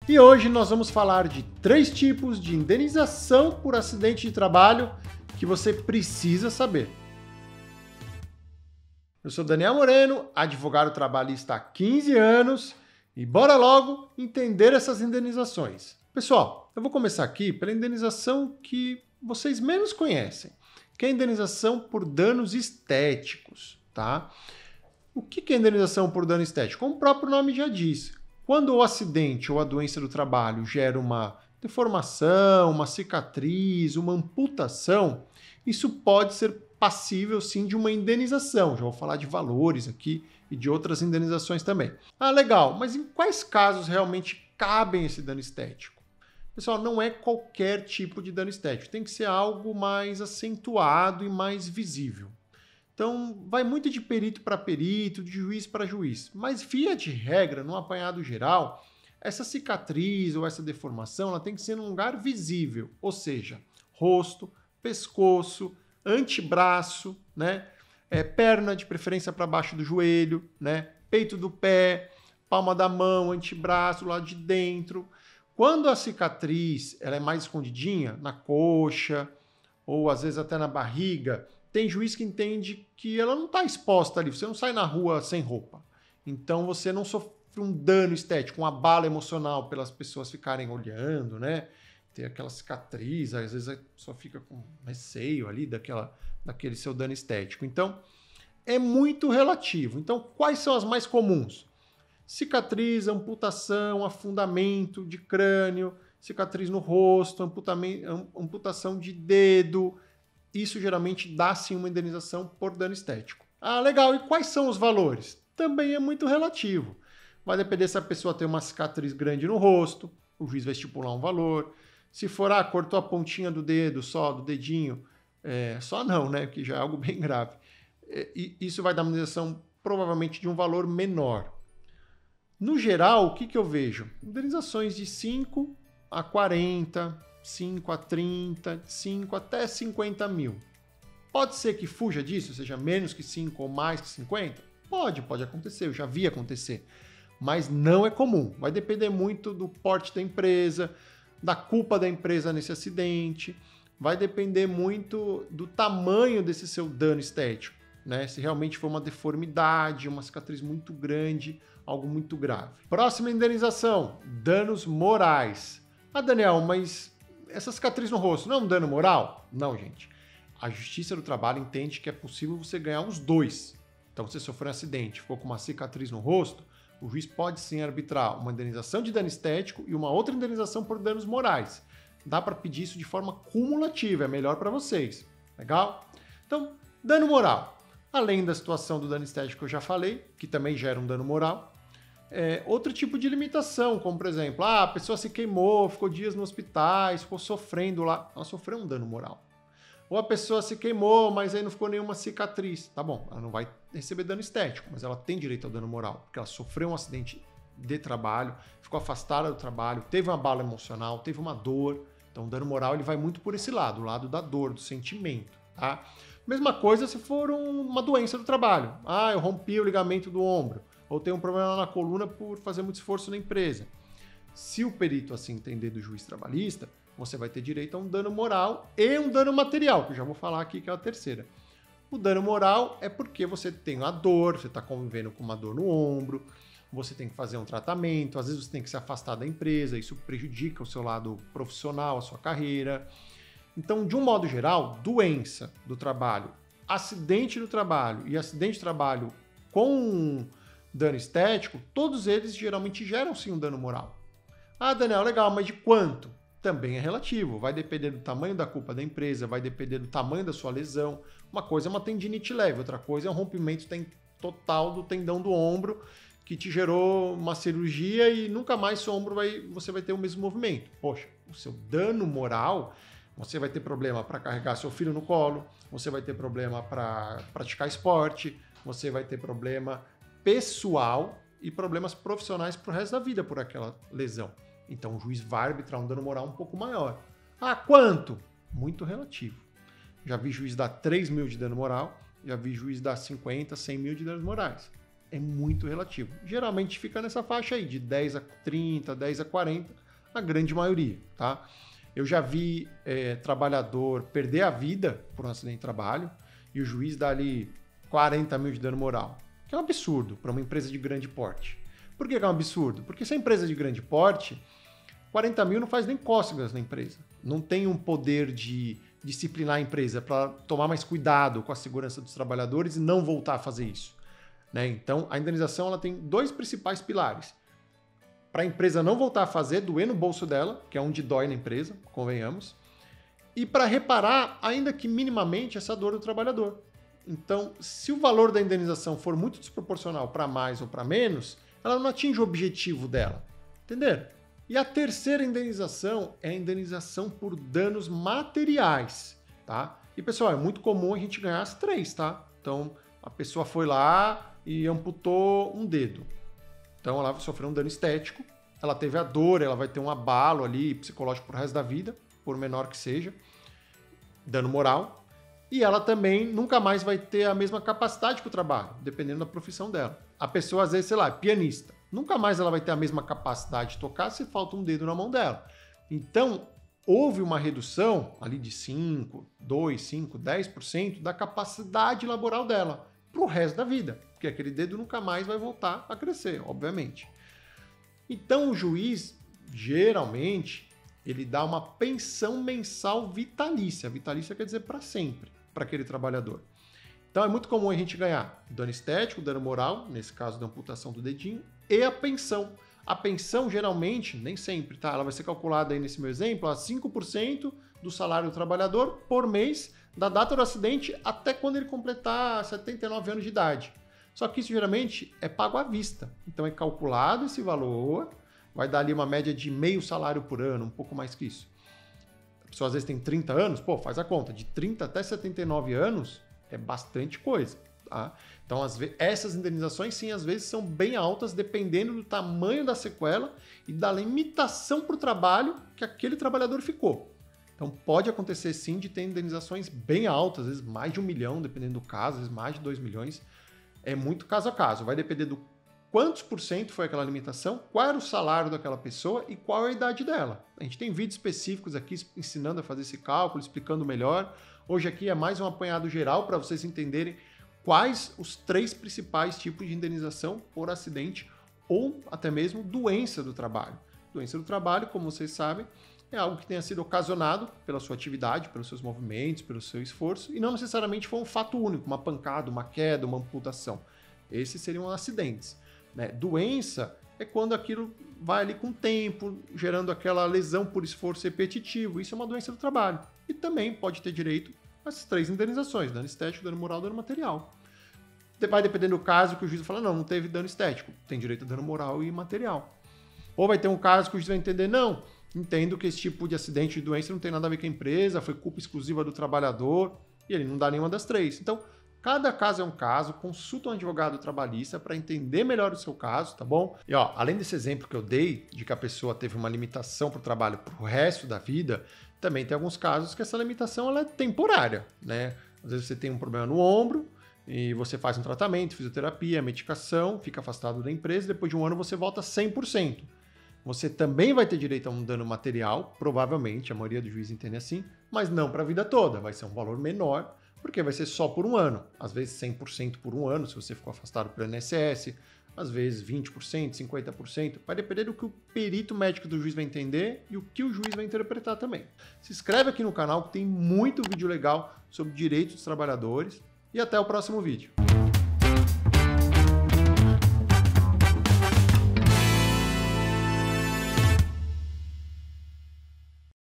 E hoje nós vamos falar de 3 tipos de indenização por acidente de trabalho que você precisa saber. Eu sou Daniel Moreno, advogado trabalhista há 15 anos e bora logo entender essas indenizações. Pessoal, eu vou começar aqui pela indenização que vocês menos conhecem, que é a indenização por danos estéticos, tá? O que é indenização por dano estético? Como o próprio nome já diz, quando o acidente ou a doença do trabalho gera uma deformação, uma cicatriz, uma amputação, isso pode ser passível sim de uma indenização. Já vou falar de valores aqui e de outras indenizações também. Ah, legal, mas em quais casos realmente cabem esse dano estético? Pessoal, não é qualquer tipo de dano estético, tem que ser algo mais acentuado e mais visível. Então, vai muito de perito para perito, de juiz para juiz. Mas, via de regra, no apanhado geral, essa cicatriz ou essa deformação ela tem que ser num lugar visível, ou seja, rosto, pescoço, antebraço, né? Perna de preferência para baixo do joelho, né? Peito do pé, palma da mão, antebraço, lado de dentro. Quando a cicatriz ela é mais escondidinha, na coxa ou às vezes até na barriga, tem juiz que entende que ela não está exposta ali, você não sai na rua sem roupa. Então você não sofre um dano estético, uma bala emocional pelas pessoas ficarem olhando, né? Ter aquela cicatriz, às vezes a pessoa fica com receio ali daquele seu dano estético. Então, é muito relativo. Então, quais são as mais comuns? Cicatriz, amputação, afundamento de crânio, cicatriz no rosto, amputação de dedo. Isso geralmente dá sim uma indenização por dano estético. Ah, legal. E quais são os valores? Também é muito relativo. Vai depender se a pessoa tem uma cicatriz grande no rosto, o juiz vai estipular um valor. Se for, cortou a pontinha do dedo só, do dedinho, só não, né? Que já é algo bem grave. Isso vai dar uma indenização provavelmente de um valor menor. No geral, o que eu vejo? Indenizações de 5 a 40, 5 a 30, 5 até 50 mil. Pode ser que fuja disso, seja menos que 5 ou mais que 50? Pode acontecer, eu já vi acontecer. Mas não é comum. Vai depender muito do porte da empresa, da culpa da empresa nesse acidente, vai depender muito do tamanho desse seu dano estético, né? Se realmente for uma deformidade, uma cicatriz muito grande, algo muito grave. Próxima indenização, danos morais. Ah, Daniel, mas essa cicatriz no rosto não é um dano moral? Não, gente. A Justiça do Trabalho entende que é possível você ganhar os dois. Então, se você sofreu um acidente, ficou com uma cicatriz no rosto, o juiz pode sim arbitrar uma indenização de dano estético e uma outra indenização por danos morais. Dá para pedir isso de forma cumulativa, é melhor para vocês. Legal? Então, dano moral. Além da situação do dano estético que eu já falei, que também gera um dano moral, outro tipo de limitação, como por exemplo, a pessoa se queimou, ficou dias no hospital, ficou sofrendo lá, ela sofreu um dano moral. Ou a pessoa se queimou, mas aí não ficou nenhuma cicatriz. Tá bom, ela não vai receber dano estético, mas ela tem direito ao dano moral, porque ela sofreu um acidente de trabalho, ficou afastada do trabalho, teve uma bala emocional, teve uma dor. Então o dano moral ele vai muito por esse lado, o lado da dor, do sentimento, tá? Mesma coisa se for uma doença do trabalho. Eu rompi o ligamento do ombro, ou tenho um problema na coluna por fazer muito esforço na empresa. Se o perito assim entender do juiz trabalhista, você vai ter direito a um dano moral e um dano material, que eu já vou falar aqui que é a terceira. O dano moral é porque você tem a dor, você está convivendo com uma dor no ombro, você tem que fazer um tratamento, às vezes você tem que se afastar da empresa, isso prejudica o seu lado profissional, a sua carreira. Então, de um modo geral, doença do trabalho, acidente do trabalho e acidente de trabalho com dano estético, todos eles geralmente geram sim um dano moral. Ah, Daniel, legal, mas de quanto? Também é relativo, vai depender do tamanho da culpa da empresa, vai depender do tamanho da sua lesão. Uma coisa é uma tendinite leve, outra coisa é um rompimento total do tendão do ombro que te gerou uma cirurgia e nunca mais seu ombro você vai ter o mesmo movimento. Poxa, o seu dano moral, você vai ter problema para carregar seu filho no colo, você vai ter problema para praticar esporte, você vai ter problema pessoal e problemas profissionais pro resto da vida por aquela lesão. Então o juiz vai arbitrar um dano moral um pouco maior. Quanto? Muito relativo. Já vi juiz dar 3 mil de dano moral, já vi juiz dar 50, 100 mil de danos morais. é muito relativo. Geralmente fica nessa faixa aí, de 10 a 30, 10 a 40, a grande maioria, tá? Eu já vi trabalhador perder a vida por um acidente de trabalho e o juiz dá ali 40 mil de dano moral, que é um absurdo para uma empresa de grande porte. Por que é um absurdo? Porque se a empresa é de grande porte, 40 mil não faz nem cócegas na empresa. Não tem um poder de disciplinar a empresa para tomar mais cuidado com a segurança dos trabalhadores e não voltar a fazer isso, né? Então, a indenização ela tem dois principais pilares. Para a empresa não voltar a fazer, doer no bolso dela, que é onde dói na empresa, convenhamos, e para reparar, ainda que minimamente, essa dor do trabalhador. Então, se o valor da indenização for muito desproporcional para mais ou para menos, ela não atinge o objetivo dela. Entenderam? E a terceira indenização é a indenização por danos materiais, tá? E, pessoal, é muito comum a gente ganhar as três, tá? Então, a pessoa foi lá e amputou um dedo. Então, ela sofreu um dano estético, ela teve a dor, ela vai ter um abalo ali psicológico pro resto da vida, por menor que seja, dano moral. E ela também nunca mais vai ter a mesma capacidade para o trabalho, dependendo da profissão dela. A pessoa, às vezes, sei lá, é pianista. Nunca mais ela vai ter a mesma capacidade de tocar se falta um dedo na mão dela. Então, houve uma redução ali de 5, 2, 5, 10% da capacidade laboral dela para o resto da vida, porque aquele dedo nunca mais vai voltar a crescer, obviamente. Então, o juiz, geralmente, ele dá uma pensão mensal vitalícia. Vitalícia quer dizer para sempre, para aquele trabalhador. Então, é muito comum a gente ganhar dano estético, dano moral, nesse caso da amputação do dedinho, e a pensão. A pensão, geralmente, nem sempre, tá? Ela vai ser calculada aí nesse meu exemplo a 5% do salário do trabalhador por mês, da data do acidente até quando ele completar 79 anos de idade. Só que isso geralmente é pago à vista. Então é calculado esse valor, vai dar ali uma média de meio salário por ano, um pouco mais que isso. A pessoa às vezes tem 30 anos, pô, faz a conta, de 30 até 79 anos é bastante coisa, tá? Então essas indenizações sim, às vezes são bem altas, dependendo do tamanho da sequela e da limitação para o trabalho que aquele trabalhador ficou. Então pode acontecer sim de ter indenizações bem altas, às vezes mais de 1 milhão, dependendo do caso, às vezes mais de 2 milhões. É muito caso a caso, vai depender do quantos por cento foi aquela limitação, qual era o salário daquela pessoa e qual é a idade dela. A gente tem vídeos específicos aqui ensinando a fazer esse cálculo, explicando melhor. Hoje aqui é mais um apanhado geral para vocês entenderem quais os 3 principais tipos de indenização por acidente ou até mesmo doença do trabalho. Doença do trabalho, como vocês sabem, é algo que tenha sido ocasionado pela sua atividade, pelos seus movimentos, pelo seu esforço, e não necessariamente foi um fato único, uma pancada, uma queda, uma amputação. Esses seriam acidentes, né? Doença é quando aquilo vai ali com o tempo, gerando aquela lesão por esforço repetitivo. Isso é uma doença do trabalho. E também pode ter direito às 3 indenizações, dano estético, dano moral, dano material. Vai depender do caso que o juiz fala, não teve dano estético, tem direito a dano moral e material. Ou vai ter um caso que o juiz vai entender, não, entendo que esse tipo de acidente de doença não tem nada a ver com a empresa, foi culpa exclusiva do trabalhador, e ele não dá nenhuma das 3. Então, cada caso é um caso, consulta um advogado trabalhista para entender melhor o seu caso, tá bom? E ó, além desse exemplo que eu dei, de que a pessoa teve uma limitação para o trabalho para o resto da vida, também tem alguns casos que essa limitação ela é temporária, né? Às vezes você tem um problema no ombro, e você faz um tratamento, fisioterapia, medicação, fica afastado da empresa, depois de um ano você volta 100%. Você também vai ter direito a um dano material, provavelmente, a maioria dos juízes entende assim, mas não para a vida toda, vai ser um valor menor, porque vai ser só por um ano. Às vezes 100% por um ano, se você ficou afastado pelo INSS, às vezes 20%, 50%, vai depender do que o perito médico do juiz vai entender e o que o juiz vai interpretar também. Se inscreve aqui no canal que tem muito vídeo legal sobre direitos dos trabalhadores e até o próximo vídeo.